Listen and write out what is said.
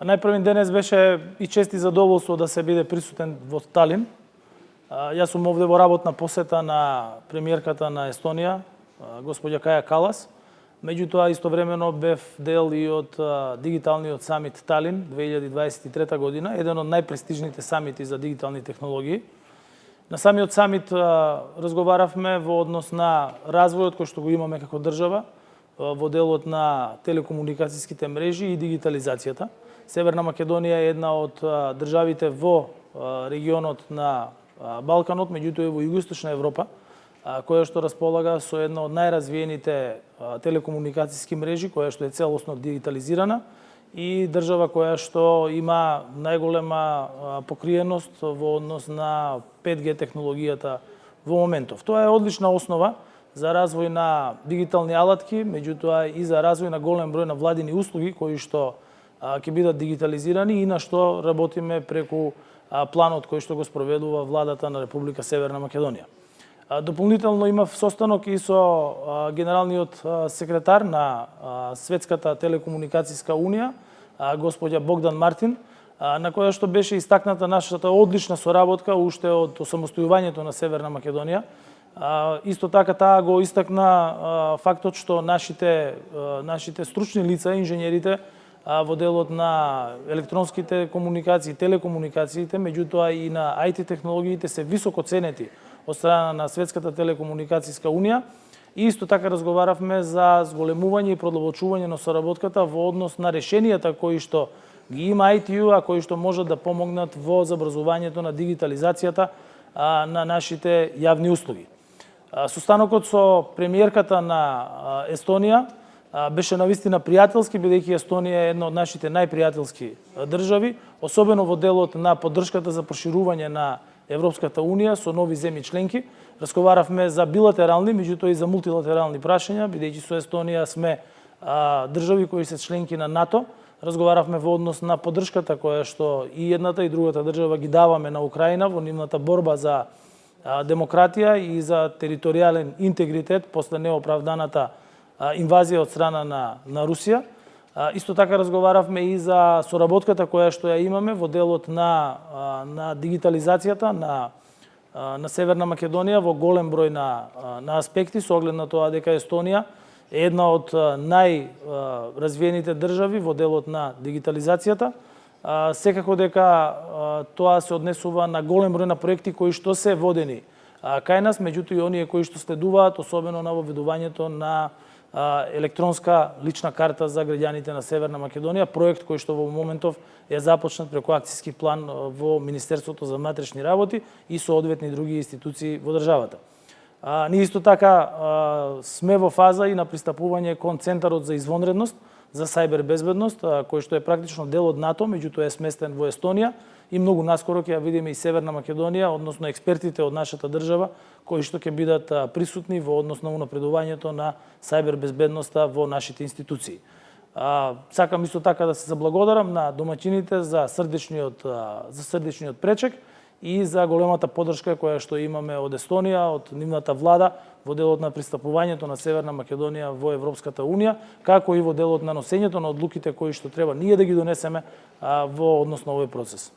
Најпрвен денес беше и чест и задоволство да се биде присутен во Талин. Јас сум овде во работна посета на премиерката на Естонија, господја Каја Калас. Меѓутоа, истовремено бев дел и од дигиталниот самит Талин 2023 година, еден од најпрестижните самити за дигитални технологии. На самиот самит разговаравме во однос на развојот кој што го имаме како држава, во делот на телекомуникацијските мрежи и дигитализацијата. Северна Македонија е една од државите во регионот на Балканот, меѓутоа и во Југоисточна Европа, која што располага со една од најразвиените телекомуникацијски мрежи, која што е целосно дигитализирана и држава која што има најголема покриеност во однос на 5G технологијата во моментов. Тоа е одлична основа за развој на дигитални алатки, меѓутоа и за развој на голем број на владини услуги кои што ќе бидат дигитализирани и на што работиме преку планот кој што го спроведува владата на Република Северна Македонија. Дополнително имав состанок и со генералниот секретар на Светската телекомуникацијска унија, господја Богдан Мартин, на која што беше истакната нашата одлична соработка уште од осамостојувањето на Северна Македонија. Исто така таа го истакна фактот што нашите стручни лица, инженерите во делот на електронските комуникации, телекомуникациите, меѓутоа и на IT технологиите се високо ценети од страна на Светската телекомуникацијска унија. И исто така разговаравме за зголемување и продолбочување на соработката во однос на решенијата кои што ги има ITU, а кои што можат да помогнат во забрзувањето на дигитализацијата на нашите јавни услуги. Состанокот со премиерката на Естонија беше навистина пријателски, бидејќи Естонија е една од нашите најпријателски држави, особено во делот на поддршката за проширување на Европската унија со нови земји членки. Разговаравме за билатерални, меѓутоа и за мултилатерални прашања, бидејќи со Естонија сме држави кои се членки на НАТО. Разговаравме во однос на поддршката која што и едната и другата држава ги даваме на Украина во нивната борба за демократија и за територијален интегритет после неоправданата инвазија од страна на Русија. Исто така разговаравме и за соработката која што ја имаме во делот на дигитализацијата на Северна Македонија во голем број на аспекти, со оглед на тоа дека Естонија е една од најразвиените држави во делот на дигитализацијата. Секако дека тоа се однесува на голем број на проекти кои што се водени кај нас, меѓутоа и оние кои што следуваат, особено на воведувањето на електронска лична карта за граѓаните на Северна Македонија, проект кој што во моментов е започнат преку акцијски план во Министерството за внатрешни работи и соодветни други институции во државата. Ние исто така сме во фаза и на пристапување кон Центарот за извонредност за сајбер безбедност, кој што е практично дел од НАТО, меѓутоа е сместен во Естонија и многу наскоро ќе ја видиме и Северна Македонија, односно експертите од нашата држава кои што ќе бидат присутни во однос на унапредувањето на сајбер безбедноста во нашите институции. Сакам исто така да се заблагодарам на домаќините за срдечниот пречек и за големата поддршка која што имаме од Естонија, од нивната влада во делот на пристапувањето на Северна Македонија во Европската унија, како и во делот на носењето на одлуките кои што треба ние да ги донесеме во однос на овој процес.